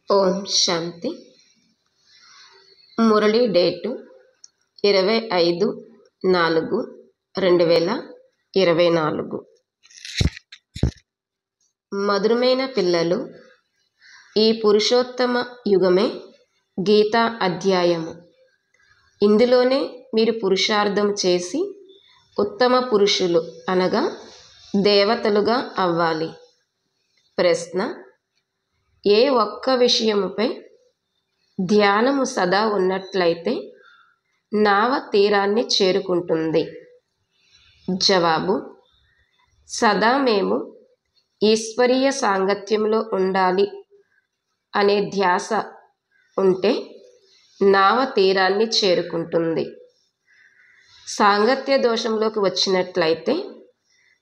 ఓం శాంతి. Murali date 25/4/2024. మధురమైన పిల్లలు, ఈ పురుషోత్తమ యుగమే గీతా అధ్యాయము. ఇందులోనే మీరు పురుషార్థం చేసి ఉత్తమ పురుషులు అనగా దేవతలుగా అవ్వాలి. ప్రశ్న: ఏ ఒక్క విషయముపై ధ్యానము సదా ఉన్నట్లయితే నావ తీరాన్ని చేరుకుంటుంది? జవాబు: సదా మేము ఈశ్వరీయ సాంగత్యంలో ఉండాలి అనే ధ్యాస ఉంటే నావ తీరాన్ని చేరుకుంటుంది. సాంగత్య దోషంలోకి వచ్చినట్లయితే,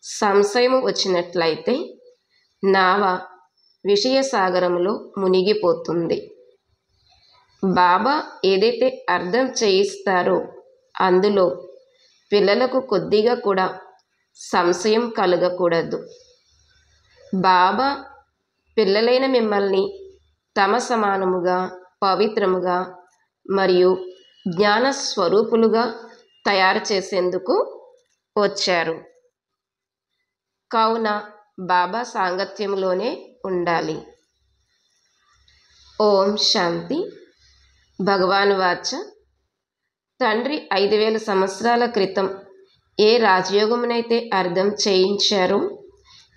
సంశయము వచ్చినట్లయితే నావ విషయ సాగరంలో మునిగిపోతుంది. బాబా ఏదైతే అర్థం చేయిస్తారో అందులో పిల్లలకు కొద్దిగా కూడా సంశయం కలగకూడదు. బాబా పిల్లలైన మిమ్మల్ని తమ సమానముగా, పవిత్రముగా మరియు జ్ఞాన స్వరూపులుగా తయారు చేసేందుకు వచ్చారు. కావున బాబా సాంగత్యంలోనే ఉండాలి. ఓం శాంతి. భగవాన్ వాచ: తండ్రి 5000 సంవత్సరాల క్రితం ఏ రాజయోగమునైతే అర్థం చేయించారో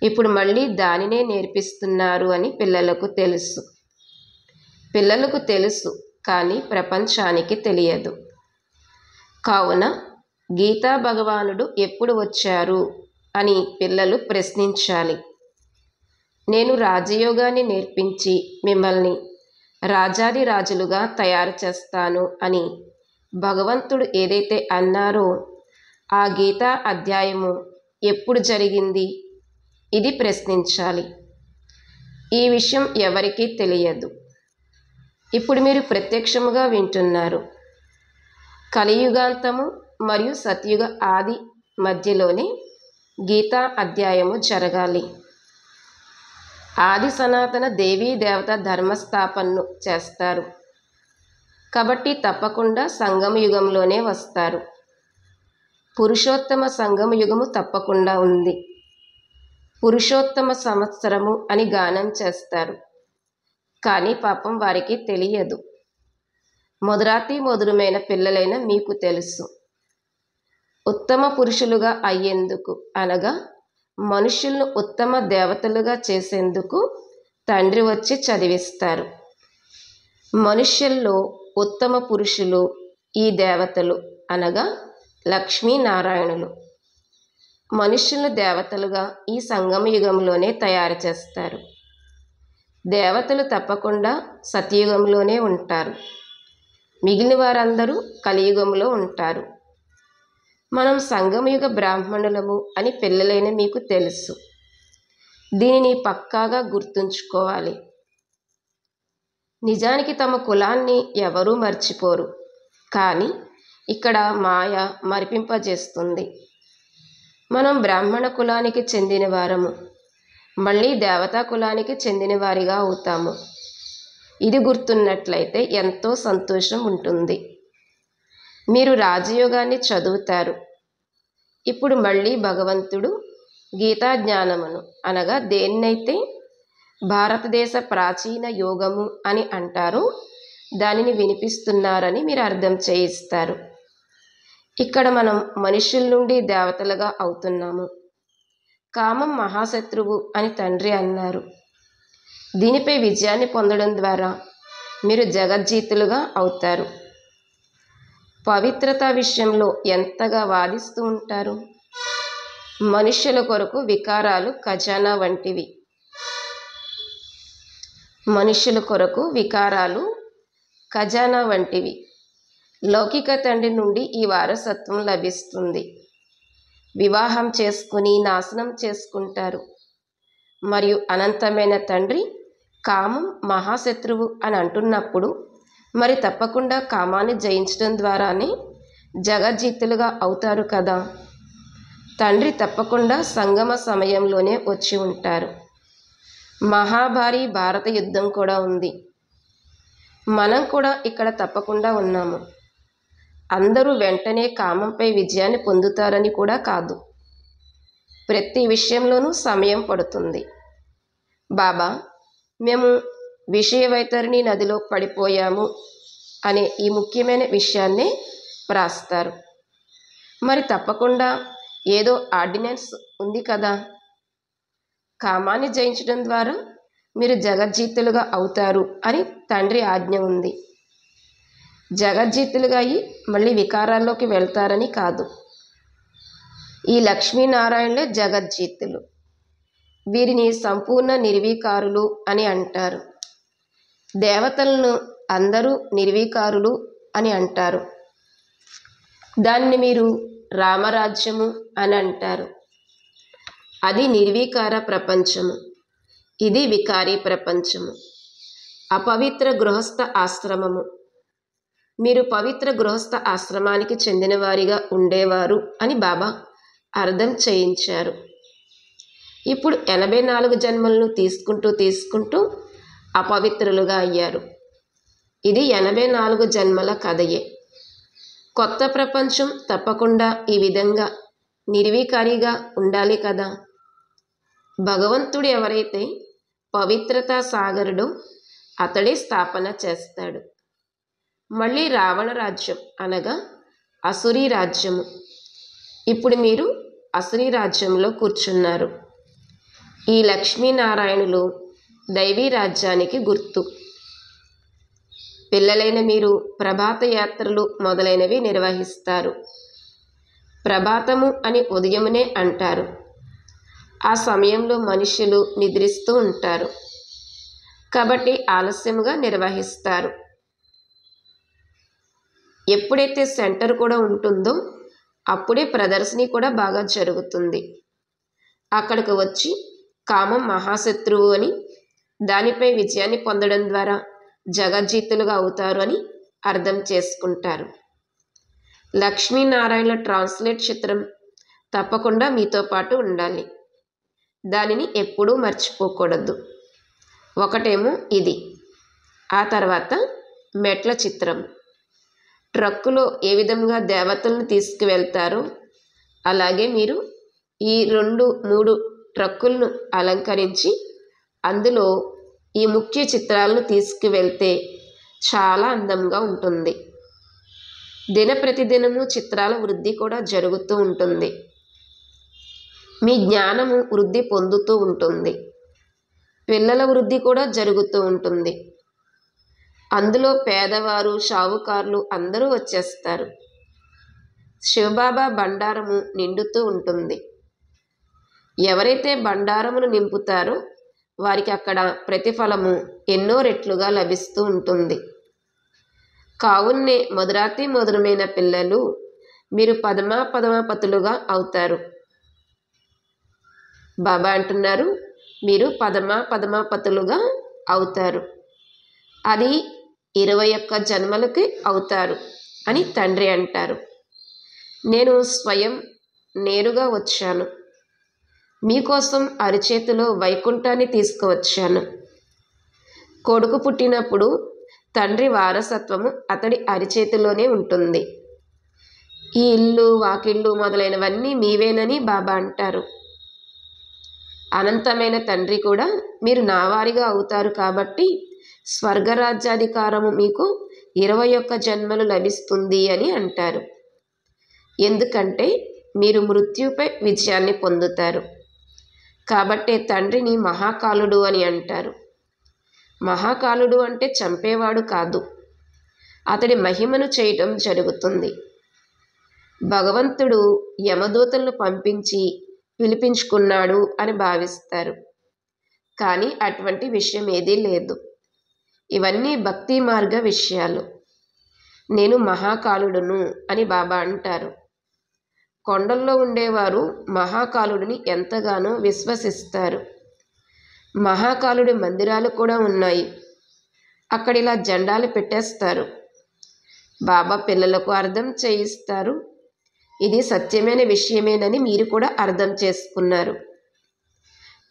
ఇప్పుడు మళ్ళీ దానినే నేర్పిస్తున్నారు అని పిల్లలకు తెలుసు. పిల్లలకు తెలుసు, కానీ ప్రపంచానికి తెలియదు. కావున గీతా భగవానుడు ఎప్పుడు వచ్చారు అని పిల్లలు ప్రశ్నించాలి. నేను రాజయోగాన్ని నేర్పించి మిమ్మల్ని రాజాది రాజులుగా తయారు చేస్తాను అని భగవంతుడు ఏదైతే అన్నారో ఆ గీతా అధ్యాయము ఎప్పుడు జరిగింది? ఇది ప్రశ్నించాలి. ఈ విషయం ఎవరికీ తెలియదు. ఇప్పుడు మీరు ప్రత్యక్షముగా వింటున్నారు. కలియుగాంతము మరియు సత్యుగ ఆది మధ్యలోనే గీతా అధ్యాయము జరగాలి. ఆది సనాతన దేవీ దేవత ధర్మస్థాపనను చేస్తారు కాబట్టి తప్పకుండా సంగమ యుగంలోనే వస్తారు. పురుషోత్తమ సంగమ యుగము తప్పకుండా ఉంది. పురుషోత్తమ సంవత్సరము అని గానం చేస్తారు, కానీ పాపం వారికి తెలియదు. మొదరాతి మధురమైన పిల్లలైన మీకు తెలుసు. ఉత్తమ పురుషులుగా అయ్యేందుకు అనగా మనుషులను ఉత్తమ దేవతలుగా చేసేందుకు తండ్రి వచ్చి చదివిస్తారు. మనుష్యుల్లో ఉత్తమ పురుషులు ఈ దేవతలు అనగా లక్ష్మీనారాయణులు. మనుష్యులను దేవతలుగా ఈ సంగమ యుగంలోనే తయారు చేస్తారు. దేవతలు తప్పకుండా సత్యయుగంలోనే ఉంటారు. మిగిలిన వారందరూ కలియుగంలో ఉంటారు. మనం సంగమయుగ బ్రాహ్మణులము అని పిల్లలైన మీకు తెలుసు. దీనిని పక్కాగా గుర్తుంచుకోవాలి. నిజానికి తమ కులాన్ని ఎవరూ మర్చిపోరు, కానీ ఇక్కడ మాయ మరిపింపజేస్తుంది. మనం బ్రాహ్మణ కులానికి చెందిన వారము, మళ్ళీ దేవతా కులానికి చెందిన వారిగా అవుతాము. ఇది గుర్తున్నట్లయితే ఎంతో సంతోషం ఉంటుంది. మీరు రాజయోగాన్ని చదువుతారు. ఇప్పుడు మళ్ళీ భగవంతుడు గీతా జ్ఞానమును అనగా దేన్నైతే భారతదేశ ప్రాచీన యోగము అని అంటారో దానిని వినిపిస్తున్నారని మీరు అర్థం చేయిస్తారు. ఇక్కడ మనం మనుషుల నుండి దేవతలుగా అవుతున్నాము. కామం మహాశత్రువు అని తండ్రి అన్నారు. దీనిపై విజయాన్ని పొందడం ద్వారా మీరు జగజ్జీతులుగా అవుతారు. పవిత్రత విషయంలో ఎంతగా వాదిస్తూ ఉంటారు. మనుష్యుల కొరకు వికారాలు ఖజానా వంటివి. మనుష్యుల కొరకు వికారాలు ఖజానా వంటివి. లౌకిక తండ్రి నుండి ఈ వారసత్వం లభిస్తుంది. వివాహం చేసుకుని నాశనం చేసుకుంటారు. మరియు అనంతమైన తండ్రి కామం మహాశత్రువు అని అంటున్నప్పుడు మరి తప్పకుండా కామాన్ని జయించడం ద్వారానే జగజ్జీతులుగా అవుతారు కదా. తండ్రి తప్పకుండా సంగమ సమయంలోనే వచ్చి ఉంటారు. మహాభారీ భారత యుద్ధం కూడా ఉంది. మనం కూడా ఇక్కడ తప్పకుండా ఉన్నాము. అందరూ వెంటనే కామంపై విజయాన్ని పొందుతారని కూడా కాదు. ప్రతి విషయంలోనూ సమయం పడుతుంది. బాబా, మేము విషయ వైతరిణి నదిలో పడిపోయాము అనే ఈ ముఖ్యమైన విషయాన్నే వ్రాస్తారు. మరి తప్పకుండా ఏదో ఆర్డినెన్స్ ఉంది కదా. కామాన్ని జయించడం ద్వారా మీరు జగజ్జీతులుగా అవుతారు అని తండ్రి ఆజ్ఞ ఉంది. జగజ్జీతులుగా అయి మళ్ళీ వికారాల్లోకి వెళ్తారని కాదు. ఈ లక్ష్మీనారాయణలే జగజ్జీతులు. వీరిని సంపూర్ణ నిర్వీకారులు అని అంటారు. దేవతలను అందరూ నిర్వీకారులు అని అంటారు. దాన్ని మీరు రామరాజ్యము అని అంటారు. అది నిర్వీకార ప్రపంచము, ఇది వికారీ ప్రపంచము. అపవిత్ర గృహస్థ ఆశ్రమము. మీరు పవిత్ర గృహస్థ ఆశ్రమానికి చెందినవారిగా ఉండేవారు అని బాబా అర్థం చేయించారు. ఇప్పుడు 84 జన్మలను తీసుకుంటూ అపవిత్రులుగా అయ్యారు. ఇది 84 జన్మల కథయే. కొత్త ప్రపంచం తప్పకుండా ఈ విధంగా నిర్వీకారిగా ఉండాలి కదా. భగవంతుడు ఎవరైతే పవిత్రతా సాగరుడో అతడే స్థాపన చేస్తాడు. మళ్ళీ రావణ రాజ్యం అనగా అసురీ రాజ్యము. ఇప్పుడు మీరు అసురీ రాజ్యంలో కూర్చున్నారు. ఈ లక్ష్మీనారాయణులు దైవీ రాజ్యానికి గుర్తు. పిల్లలైన మీరు ప్రభాత యాత్రలు మొదలైనవి నిర్వహిస్తారు. ప్రభాతము అని ఉదయమునే అంటారు. ఆ సమయంలో మనుషులు నిద్రిస్తూ ఉంటారు కాబట్టి ఆలస్యముగా నిర్వహిస్తారు. ఎప్పుడైతే సెంటర్ కూడా ఉంటుందో అప్పుడే ప్రదర్శన కూడా బాగా జరుగుతుంది. అక్కడికి వచ్చి కామం మహాశత్రువు అని, దానిపై విజయాన్ని పొందడం ద్వారా జగజ్జీతులుగా అవుతారు అని అర్థం చేసుకుంటారు. లక్ష్మీనారాయణ ట్రాన్స్లేట్ చిత్రం తప్పకుండా మీతో పాటు ఉండాలి. దానిని ఎప్పుడూ మర్చిపోకూడదు. ఒకటేమో ఇది, ఆ తర్వాత మెట్ల చిత్రం. ట్రక్కులో ఏ విధంగా దేవతలను తీసుకువెళ్తారో అలాగే మీరు ఈ 2-3 ట్రక్కులను అలంకరించి అందులో ఈ ముఖ్య చిత్రాలను తీసుకువెళ్తే చాలా అందంగా ఉంటుంది. దినప్రతిదినము చిత్రాల వృద్ధి కూడా జరుగుతూ ఉంటుంది. మీ జ్ఞానము వృద్ధి పొందుతూ ఉంటుంది. పిల్లల వృద్ధి కూడా జరుగుతూ ఉంటుంది. అందులో పేదవారు, షావుకారులు అందరూ వచ్చేస్తారు. శివబాబా బండారము నిండుతూ ఉంటుంది. ఎవరైతే బండారమును నింపుతారో వారికి అక్కడ ప్రతిఫలము ఎన్నో రెట్లుగా లభిస్తూ ఉంటుంది. కావున్నే మధురాతి మధురమైన పిల్లలు, మీరు పదమాపతులుగా అవుతారు. బాబా అంటున్నారు, మీరు పదమాపతులుగా అవుతారు. అది 21 జన్మలకి అవుతారు అని తండ్రి అంటారు. నేను స్వయం నేరుగా వచ్చాను. మీకోసం అరిచేతిలో వైకుంఠాన్ని తీసుకువచ్చాను. కొడుకు పుట్టినప్పుడు తండ్రి వారసత్వము అతడి అరిచేతిలోనే ఉంటుంది. ఈ ఇల్లు, వాకిళ్ళు మొదలైనవన్నీ మీవేనని బాబా అంటారు. అనంతమైన తండ్రి కూడా మీరు నావారిగా అవుతారు కాబట్టి స్వర్గరాజ్యాధికారము మీకు 21 జన్మలు లభిస్తుంది అని అంటారు. ఎందుకంటే మీరు మృత్యుపై విజయాన్ని పొందుతారు. కాబట్టే తండ్రిని మహాకాలుడు అని అంటారు. మహాకాలుడు అంటే చంపేవాడు కాదు, అతడి మహిమను చేయటం జరుగుతుంది. భగవంతుడు యమదూతలను పంపించి పిలిపించుకున్నాడు అని భావిస్తారు. కానీ అటువంటి విషయం ఏదీ లేదు. ఇవన్నీ భక్తి మార్గ విషయాలు. నేను మహాకాలుడును అని బాబా అంటారు. కొండల్లో ఉండేవారు మహాకాలుడిని ఎంతగానో విశ్వసిస్తారు. మహాకాలుడి మందిరాలు కూడా ఉన్నాయి. అక్కడ ఇలా జెండాలు పెట్టేస్తారు. బాబా పిల్లలకు అర్థం చేయిస్తారు. ఇది సత్యమైన విషయమేనని మీరు కూడా అర్థం చేసుకున్నారు.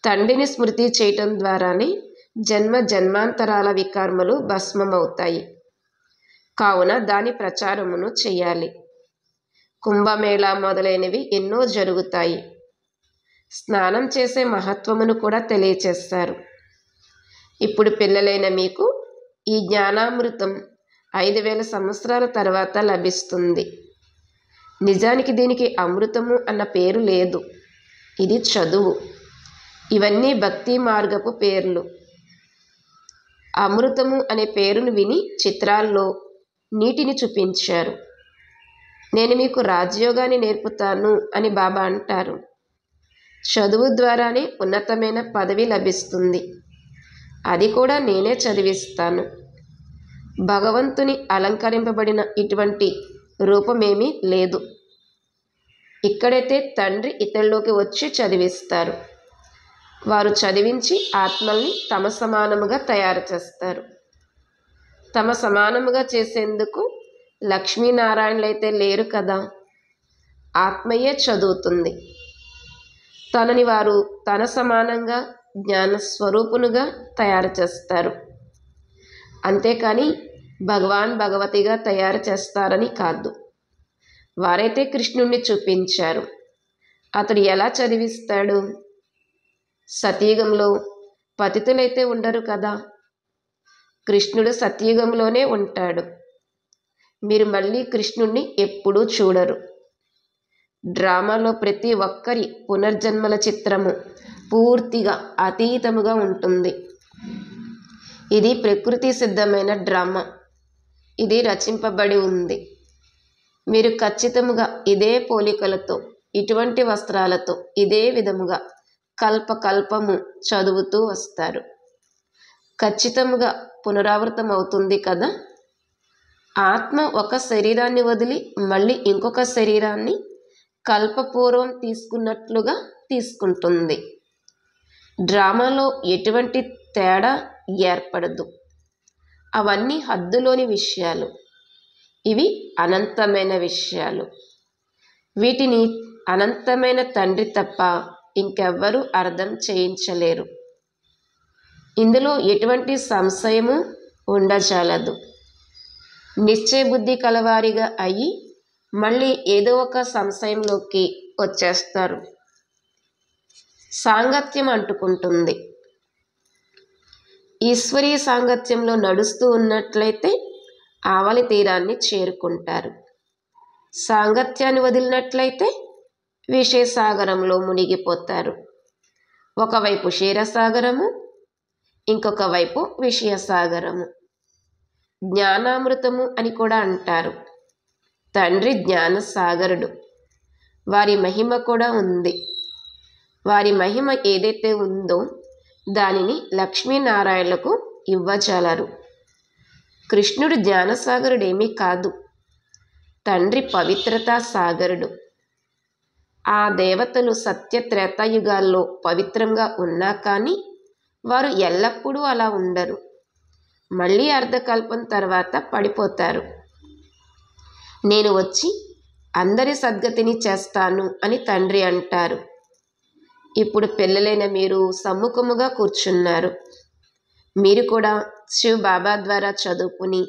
తండ్రిని స్మృతి చేయటం ద్వారానే జన్మ జన్మాంతరాల వికర్మలు భస్మమవుతాయి. కావున దాని ప్రచారమును చెయ్యాలి. కుంభమేళా మొదలైనవి ఎన్నో జరుగుతాయి. స్నానం చేసే మహత్వమును కూడా తెలియచేస్తారు. ఇప్పుడు పిల్లలైన మీకు ఈ జ్ఞానామృతం 5000 సంవత్సరాల తర్వాత లభిస్తుంది. నిజానికి దీనికి అమృతము అన్న పేరు లేదు. ఇది చదువు. ఇవన్నీ భక్తి మార్గపు పేర్లు. అమృతము అనే పేరును విని చిత్రాల్లో నీటిని చూపించారు. నేను మీకు రాజయోగాన్ని నేర్పుతాను అని బాబా అంటారు. చదువు ద్వారానే ఉన్నతమైన పదవి లభిస్తుంది. అది కూడా నేనే చదివిస్తాను. భగవంతుని అలంకరింపబడిన ఇటువంటి రూపమేమీ లేదు. ఇక్కడైతే తండ్రి ఇతరులోకి వచ్చి చదివిస్తారు. వారు చదివించి ఆత్మల్ని తమ సమానముగా తయారు చేస్తారు. తమ సమానముగా చేసేందుకు లక్ష్మీనారాయణులైతే లేరు కదా. ఆత్మయే చదువుతుంది. తనని వారు తన సమానంగా జ్ఞానస్వరూపునుగా తయారు చేస్తారు. అంతేకాని భగవాన్ భగవతిగా తయారు చేస్తారని కాదు. వారైతే కృష్ణుణ్ణి చూపించారు. అతడు ఎలా చదివిస్తాడు? సతయుగంలో పతితులైతే ఉండరు కదా. కృష్ణుడు సతయుగంలోనే ఉంటాడు. మీరు మళ్ళీ కృష్ణుణ్ణి ఎప్పుడూ చూడరు. డ్రామాలో ప్రతి ఒక్కరి పునర్జన్మల చిత్రము పూర్తిగా అతీతముగా ఉంటుంది. ఇది ప్రకృతి సిద్ధమైన డ్రామా. ఇది రచింపబడి ఉంది. మీరు ఖచ్చితముగా ఇదే పోలికలతో, ఇటువంటి వస్త్రాలతో, ఇదే విధముగా కల్పకల్పము చదువుతూ వస్తారు. ఖచ్చితముగా పునరావృతం అవుతుంది కదా. ఆత్మ ఒక శరీరాన్ని వదిలి మళ్ళీ ఇంకొక శరీరాన్ని కల్పపూర్వం తీసుకున్నట్లుగా తీసుకుంటుంది. డ్రామాలో ఎటువంటి తేడా ఏర్పడదు. అవన్నీ హద్దులోని విషయాలు. ఇవి అనంతమైన విషయాలు. వీటిని అనంతమైన తండ్రి తప్ప ఇంకెవ్వరూ అర్థం చేయించలేరు. ఇందులో ఎటువంటి సంశయము ఉండజాలదు. నిశ్చయబుద్ధి కలవారిగా అయ్యి మళ్ళీ ఏదో ఒక సంశయంలోకి వచ్చేస్తారు. సాంగత్యం అంటుకుంటుంది. ఈశ్వరీయ సాంగత్యంలో నడుస్తూ ఉన్నట్లయితే ఆవలి తీరాన్ని చేరుకుంటారు. సాంగత్యాన్ని వదిలినట్లయితే విషయసాగరంలో మునిగిపోతారు. ఒకవైపు క్షీరసాగరము, ఇంకొక వైపు విషయసాగరము. జ్ఞానామృతము అని కూడా అంటారు. తండ్రి జ్ఞానసాగరుడు. వారి మహిమ కూడా ఉంది. వారి మహిమ ఏదైతే ఉందో దానిని లక్ష్మీనారాయణులకు ఇవ్వజాలరు. కృష్ణుడు జ్ఞానసాగరుడేమీ కాదు. తండ్రి పవిత్రతా సాగరుడు. ఆ దేవతలు సత్య త్రేతాయుగాల్లో పవిత్రంగా ఉన్నా కానీ వారు ఎల్లప్పుడూ అలా ఉండరు. మళ్ళీ అర్ధకల్పం తర్వాత పడిపోతారు. నేను వచ్చి అందరి సద్గతిని చేస్తాను అని తండ్రి అంటారు. ఇప్పుడు పిల్లలైన మీరు సమ్ముఖముగా కూర్చున్నారు. మీరు కూడా శివ్ బాబా ద్వారా చదువుకుని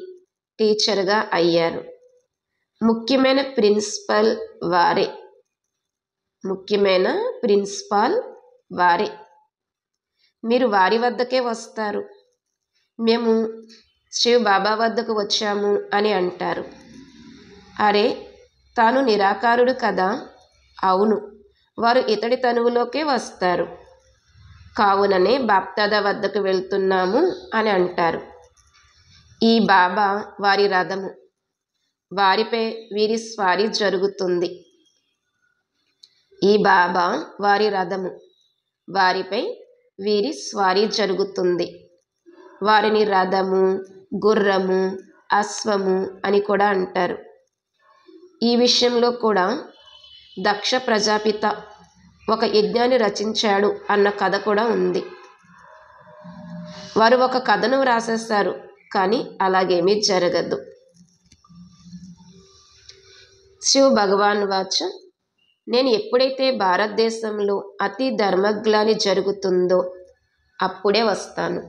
టీచర్గా అయ్యారు. ముఖ్యమైన ప్రిన్సిపల్ వారే. ముఖ్యమైన ప్రిన్సిపాల్ వారే. మీరు వారి వద్దకే వస్తారు. మేము శివ్ బాబా వద్దకు వచ్చాము అని అంటారు. అరే, తాను నిరాకారుడు కదా. అవును, వారు ఇతడి తనువులోకే వస్తారు. కావుననే బాప్దాదా వద్దకు వెళ్తున్నాము అని అంటారు. ఈ బాబా వారి రథము. వారిపై వీరి స్వారీ జరుగుతుంది. ఈ బాబా వారి రథము. వారిపై వీరి స్వారీ జరుగుతుంది. వారిని రథము, గుర్రము, అశ్వము అని కూడా అంటారు. ఈ విషయంలో కూడా దక్ష ప్రజాపిత ఒక యజ్ఞాన్ని రచించాడు అన్న కథ కూడా ఉంది. వారు ఒక కథను వ్రాసేస్తారు, కానీ అలాగేమీ జరగదు. శివ భగవాన్ వాచ, నేను ఎప్పుడైతే భారతదేశంలో అతి ధర్మగ్లాని జరుగుతుందో అప్పుడే వస్తాను.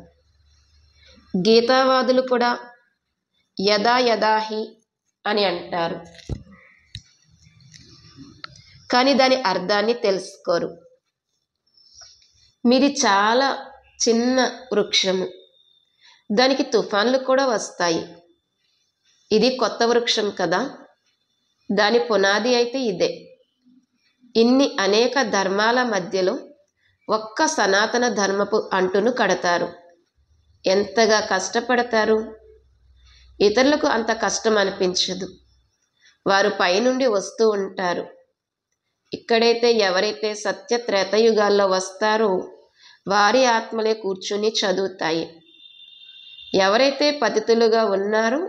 గీతావాదులు కూడా యదా యదాహి అని అంటారు, కానీ దాని అర్థాన్ని తెలుసుకోరు. మీది చాలా చిన్న వృక్షము, దానికి తుఫాన్లు కూడా వస్తాయి. ఇది కొత్త వృక్షం కదా, దాని పునాది అయితే ఇదే. ఇన్ని అనేక ధర్మాల మధ్యలో ఒక్క సనాతన ధర్మపు అంటును కడతారు. ఎంతగా కష్టపడతారు. ఇతరులకు అంత కష్టం అనిపించదు. వారు పైనుండి వస్తూ ఉంటారు. ఇక్కడైతే ఎవరైతే సత్య త్రేతయుగాల్లో వస్తారో వారి ఆత్మలే కూర్చుని చదువుతాయి. ఎవరైతే పతితులుగా ఉన్నారో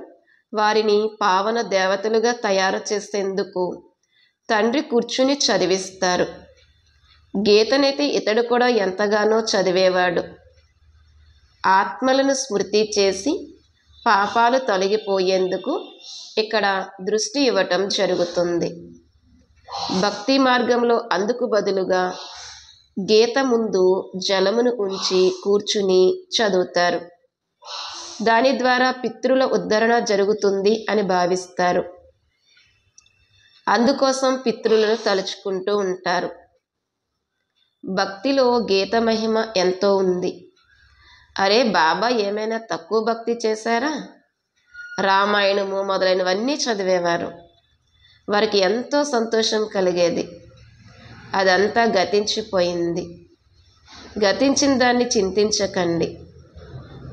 వారిని పావన దేవతలుగా తయారు చేసేందుకు తండ్రి కూర్చుని చదివిస్తారు. గీతనైతే ఇతడు కూడా ఎంతగానో చదివేవాడు. ఆత్మలను స్మృతి చేసి పాపాలు తొలగిపోయేందుకు ఇక్కడ దృష్టి ఇవ్వటం జరుగుతుంది. భక్తి మార్గంలో అందుకు బదులుగా గీత ముందు జలమును ఉంచి కూర్చుని చదువుతారు. దాని ద్వారా పితృల ఉద్ధరణ జరుగుతుంది అని భావిస్తారు. అందుకోసం పితృలను తలుచుకుంటూ ఉంటారు. భక్తిలో గీత మహిమ ఎంతో ఉంది. అరే బాబా ఏమైనా తక్కువ భక్తి చేశారా? రామాయణము మొదలైనవన్నీ చదివేవారు. వారికి ఎంతో సంతోషం కలిగేది. అదంతా గతించిపోయింది. గతించిన దాన్ని చింతించకండి,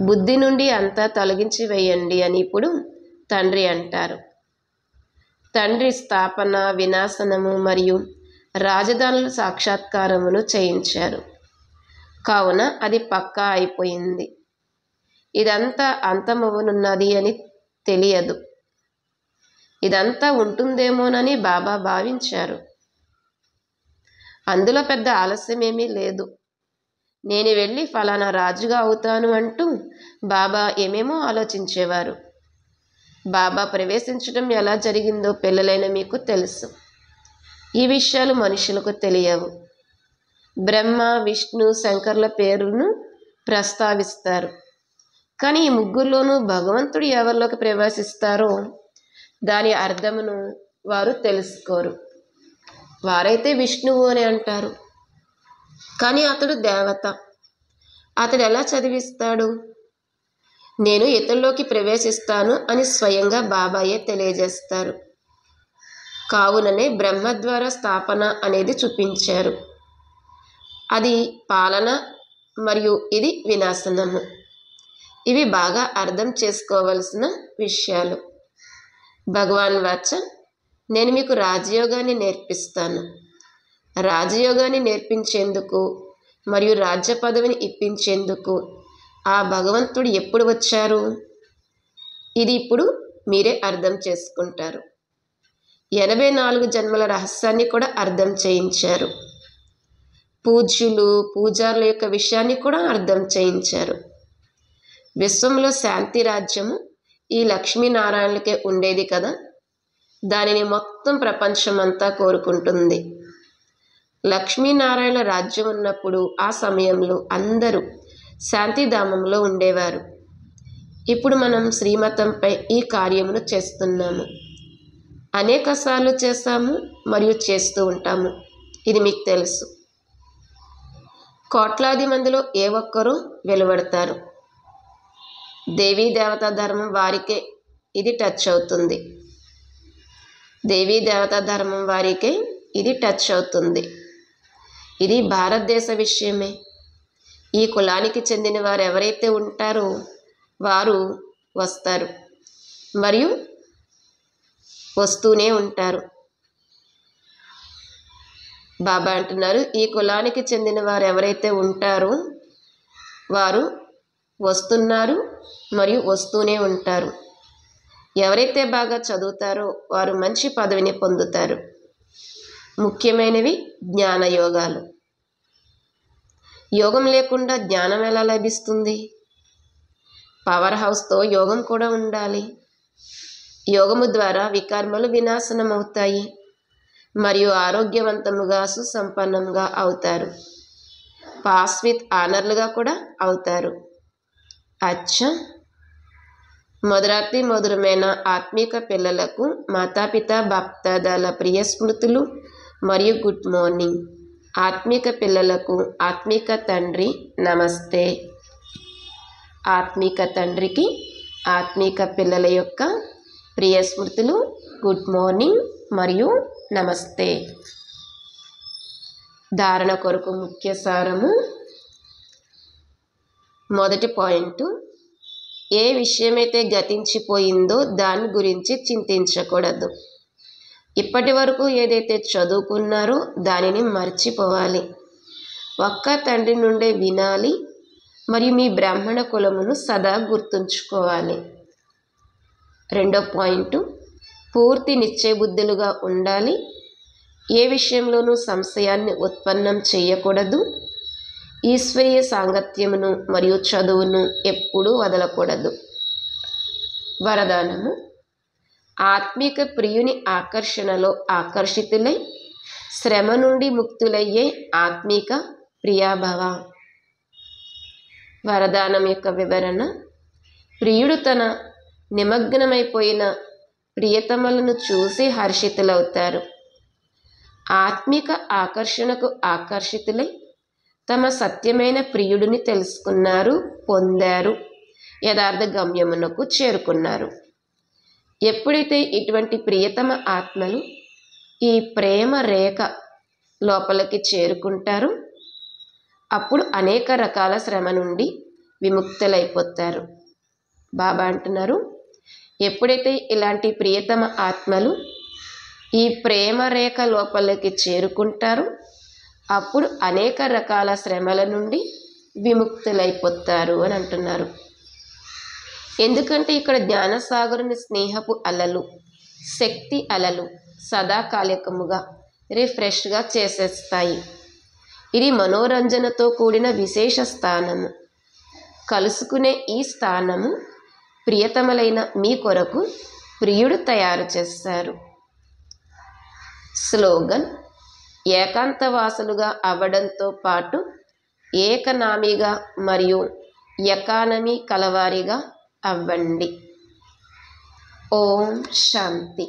బుద్ధి నుండి అంతా తొలగించి వేయండి అని ఇప్పుడు తండ్రి అంటారు. తండ్రి స్థాపన, వినాశనము మరియు రాజధానుల సాక్షాత్కారమును చేయించారు. కావున అది పక్కా అయిపోయింది. ఇదంతా అంతమవనున్నది అని తెలియదు. ఇదంతా ఉంటుందేమోనని బాబా భావించారు. అందులో పెద్ద ఆలస్యమేమీ లేదు. నేను వెళ్ళి ఫలానా రాజుగా అవుతాను అంటూ బాబా ఏమేమో ఆలోచించేవారు. బాబా ప్రవేశించడం ఎలా జరిగిందో పిల్లలైన మీకు తెలుసు. ఈ విషయాలు మనుషులకు తెలియవు. బ్రహ్మ, విష్ణు, శంకర్ల పేరును ప్రస్తావిస్తారు. కానీ ఈ ముగ్గురులోనూ భగవంతుడు ఎవరిలోకి ప్రవేశిస్తారో దాని అర్థమును వారు తెలుసుకోరు. వారైతే విష్ణువు అని అంటారు, కానీ అతడు దేవత. అతడు ఎలా చదివిస్తాడు? నేను ఇతరులోకి ప్రవేశిస్తాను అని స్వయంగా బాబాయే తెలియజేస్తారు. కావుననే బ్రహ్మ ద్వారా స్థాపన అనేది చూపించారు. అది పాలన మరియు ఇది వినాశనము. ఇవి బాగా అర్థం చేసుకోవలసిన విషయాలు. భగవాన్ వాచ, నేను మీకు రాజయోగాన్ని నేర్పిస్తాను. రాజయోగాన్ని నేర్పించేందుకు మరియు రాజ్య పదవిని ఇప్పించేందుకు ఆ భగవంతుడు ఎప్పుడు వచ్చారు? ఇది ఇప్పుడు మీరే అర్థం చేసుకుంటారు. 84 జన్మల రహస్యాన్ని కూడా అర్థం చేయించారు. పూజ్యులు, పూజారుల యొక్క విషయాన్ని కూడా అర్థం చేయించారు. విశ్వంలో శాంతి రాజ్యము ఈ లక్ష్మీనారాయణలకే ఉండేది కదా, దానిని మొత్తం ప్రపంచమంతా కోరుకుంటుంది. లక్ష్మీనారాయణ రాజ్యం ఉన్నప్పుడు ఆ సమయంలో అందరూ శాంతిధామంలో ఉండేవారు. ఇప్పుడు మనం శ్రీమతంపై ఈ కార్యమును చేస్తున్నాము. అనేక సార్లు చేస్తాము మరియు చేస్తూ ఉంటాము. ఇది మీకు తెలుసు. కోట్లాది మందిలో ఏ ఒక్కరూ వెలువడతారు. దేవీ దేవతా ధర్మం వారికే ఇది టచ్ అవుతుంది. దేవీ దేవతా ధర్మం వారికే ఇది టచ్ అవుతుంది. ఇది భారతదేశ విషయమే. ఈ కులానికి చెందిన వారు ఎవరైతే ఉంటారో వారు వస్తారు మరియు వస్తూనే ఉంటారు. బాబా అంటున్నారు, ఈ కులానికి చెందిన వారు ఎవరైతే ఉంటారో వారు వస్తున్నారు మరియు వస్తూనే ఉంటారు. ఎవరైతే బాగా చదువుతారో వారు మంచి పదవిని పొందుతారు. ముఖ్యమైనవి జ్ఞానయోగాలు. యోగం లేకుండా జ్ఞానం ఎలా లభిస్తుంది? పవర్ హౌస్తో యోగం కూడా ఉండాలి. యోగము ద్వారా వికర్మలు వినాశనం అవుతాయి మరియు ఆరోగ్యవంతముగా సుసంపన్నంగా అవుతారు. పాస్ విత్ ఆనర్లుగా కూడా అవుతారు. అచ్చా, మధురాతి మధురమైన ఆత్మీక పిల్లలకు మాతాపిత బాప్దాదాల ప్రియ స్మృతులు మరియు గుడ్ మార్నింగ్. ఆత్మీక పిల్లలకు ఆత్మీక తండ్రి నమస్తే. ఆత్మీక తండ్రికి ఆత్మీక పిల్లల యొక్క ప్రియ స్మృతులు, గుడ్ మార్నింగ్ మరియు నమస్తే. ధారణ కొరకు ముఖ్య సారము. మొదటి పాయింట్, ఏ విషయమైతే గతించిపోయిందో దాని గురించి చింతించకూడదు. ఇప్పటి వరకు ఏదైతే చదువుకున్నారో దానిని మర్చిపోవాలి. ఒక్క తండ్రి నుండే వినాలి మరియు మీ బ్రాహ్మణ కులమును సదా గుర్తుంచుకోవాలి. రెండో పాయింట్, పూర్తి నిశ్చయబుద్ధులుగా ఉండాలి. ఏ విషయంలోనూ సంశయాన్ని ఉత్పన్నం చేయకూడదు. ఈశ్వరీయ సాంగత్యమును మరియు చదువును ఎప్పుడూ వదలకూడదు. వరదానము. ఆత్మీక ప్రియుని ఆకర్షణలో ఆకర్షితులై శ్రమ నుండి ముక్తులయ్యే ఆత్మీక ప్రియాభవ. వరదానం యొక్క వివరణ. ప్రియుడు తన నిమగ్నమైపోయిన ప్రియతమలను చూసి హర్షితులవుతారు. ఆత్మిక ఆకర్షణకు ఆకర్షితులై తమ సత్యమైన ప్రియుడిని తెలుసుకున్నారు, పొందారు, యథార్థ గమ్యమునకు చేరుకున్నారు. ఎప్పుడైతే ఇటువంటి ప్రియతమ ఆత్మలు ఈ ప్రేమ రేఖ లోపలికి చేరుకుంటారో అప్పుడు అనేక రకాల శ్రమ నుండి విముక్తులైపోతారు. బాబా అంటున్నారు, ఎప్పుడైతే ఇలాంటి ప్రియతమ ఆత్మలు ఈ ప్రేమ రేఖ లోపలికి చేరుకుంటారో అప్పుడు అనేక రకాల శ్రమల నుండి విముక్తులైపోతారు అని అంటున్నారు. ఎందుకంటే ఇక్కడ జ్ఞానసాగరుని స్నేహపు అలలు, శక్తి అలలు సదాకాలికముగా రిఫ్రెష్గా చేసేస్తాయి. ఇది మనోరంజనతో కూడిన విశేష స్థానము. కలుసుకునే ఈ స్థానము ప్రియతమలైన మీ కొరకు ప్రియుడు తయారు చేస్తారు. స్లోగన్. ఏకాంతవాసులుగా అవ్వడంతో పాటు ఏకనామిగా మరియు ఎకానమీ కలవారిగా అవ్వండి. ఓం శాంతి.